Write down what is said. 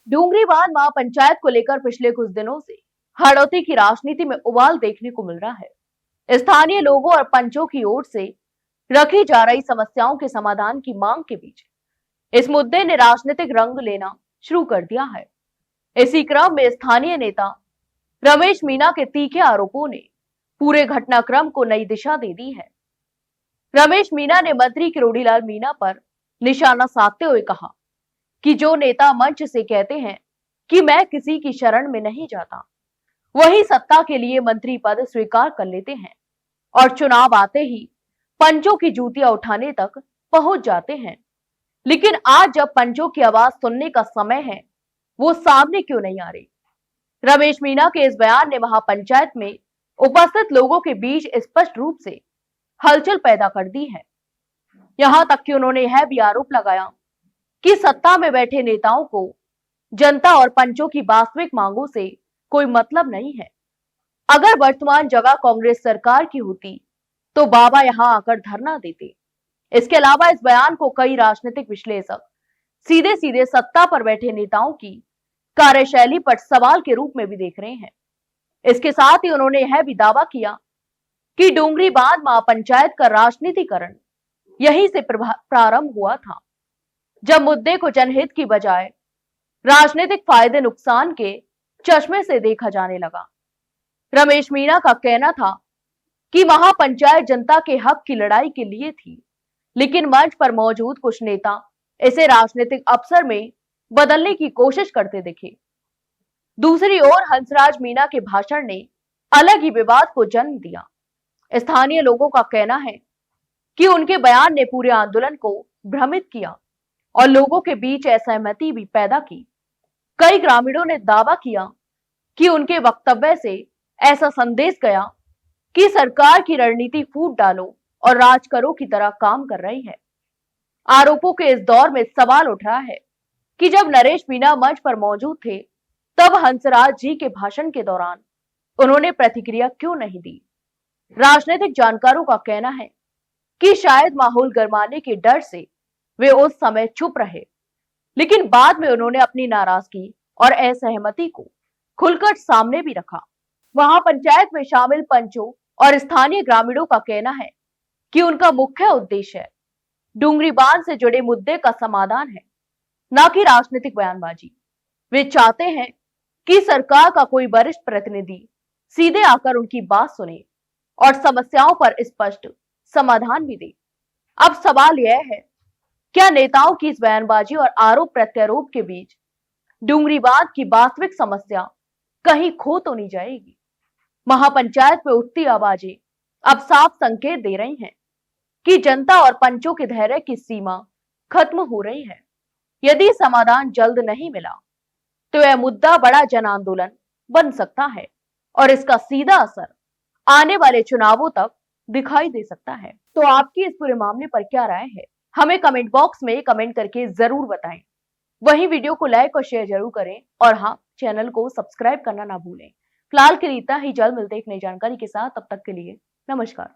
डूंगरी बांध महापंचायत को लेकर पिछले कुछ दिनों से हड़ौती की राजनीति में उबाल देखने को मिल रहा है। स्थानीय लोगों और पंचों की ओर से रखी जा रही समस्याओं के समाधान की मांग के बीच इस मुद्दे ने राजनीतिक रंग लेना शुरू कर दिया है। इसी क्रम में स्थानीय नेता रमेश मीणा के तीखे आरोपों ने पूरे घटनाक्रम को नई दिशा दे दी है। रमेश मीणा ने मंत्री किरोड़ीलाल मीणा पर निशाना साधते हुए कहा कि जो नेता मंच से कहते हैं कि मैं किसी की शरण में नहीं जाता, वही सत्ता के लिए मंत्री पद स्वीकार कर लेते हैं और चुनाव आते ही पंचों की जूतियां उठाने तक पहुंच जाते हैं। लेकिन आज जब पंचों की आवाज सुनने का समय है, वो सामने क्यों नहीं आ रही? रमेश मीणा के इस बयान ने महापंचायत में उपस्थित लोगों के बीच स्पष्ट रूप से हलचल पैदा कर दी है। यहां तक कि उन्होंने यह भी आरोप लगाया कि सत्ता में बैठे नेताओं को जनता और पंचों की वास्तविक मांगों से कोई मतलब नहीं है। अगर वर्तमान जगह कांग्रेस सरकार की होती तो बाबा यहां आकर धरना देते। इसके अलावा इस बयान को कई राजनीतिक विश्लेषक सीधे सीधे सत्ता पर बैठे नेताओं की कार्यशैली पर सवाल के रूप में भी देख रहे हैं। इसके साथ ही उन्होंने यह भी दावा किया कि डूंगरी बांध महापंचायत का राजनीतिकरण यहीं से प्रारंभ हुआ था, जब मुद्दे को जनहित की बजाय राजनीतिक फायदे नुकसान के चश्मे से देखा जाने लगा। रमेश मीणा का कहना था कि महापंचायत जनता के हक की लड़ाई के लिए थी, लेकिन मंच पर मौजूद कुछ नेता इसे राजनीतिक अवसर में बदलने की कोशिश करते दिखे। दूसरी ओर हंसराज मीणा के भाषण ने अलग ही विवाद को जन्म दिया। स्थानीय लोगों का कहना है कि उनके बयान ने पूरे आंदोलन को भ्रमित किया और लोगों के बीच असहमति भी पैदा की। कई ग्रामीणों ने दावा किया कि उनके वक्तव्य से ऐसा संदेश गया कि सरकार की रणनीति फूट डालो और राज करो की तरह काम कर रही है। आरोपों के इस दौर में सवाल उठ रहा है कि जब नरेश मीणा मंच पर मौजूद थे, तब हंसराज जी के भाषण के दौरान उन्होंने प्रतिक्रिया क्यों नहीं दी? राजनीतिक जानकारों का कहना है कि शायद माहौल गरमाने के डर से वे उस समय चुप रहे, लेकिन बाद में उन्होंने अपनी नाराजगी और असहमति को खुलकर सामने भी रखा। वहां पंचायत में शामिल पंचों और स्थानीय ग्रामीणों का कहना है कि उनका मुख्य उद्देश्य डूंगरी बांध से जुड़े मुद्दे का समाधान है, न कि राजनीतिक बयानबाजी। वे चाहते हैं कि सरकार का कोई वरिष्ठ प्रतिनिधि सीधे आकर उनकी बात सुने और समस्याओं पर स्पष्ट समाधान भी दे। अब सवाल यह है, क्या नेताओं की इस बयानबाजी और आरोप प्रत्यारोप के बीच डूंगरी बांध की वास्तविक समस्या कहीं खो तो नहीं जाएगी? महापंचायत में उठती आवाजें अब साफ संकेत दे रही हैं कि जनता और पंचों के धैर्य की सीमा खत्म हो रही है। यदि समाधान जल्द नहीं मिला तो यह मुद्दा बड़ा जन आंदोलन बन सकता है और इसका सीधा असर आने वाले चुनावों तक दिखाई दे सकता है। तो आपकी इस पूरे मामले पर क्या राय है, हमें कमेंट बॉक्स में कमेंट करके जरूर बताएं। वहीं वीडियो को लाइक और शेयर जरूर करें और हाँ, चैनल को सब्सक्राइब करना ना भूलें। फिलहाल के लिए इतना ही, जल्द मिलते एक नई जानकारी के साथ। तब तक के लिए नमस्कार।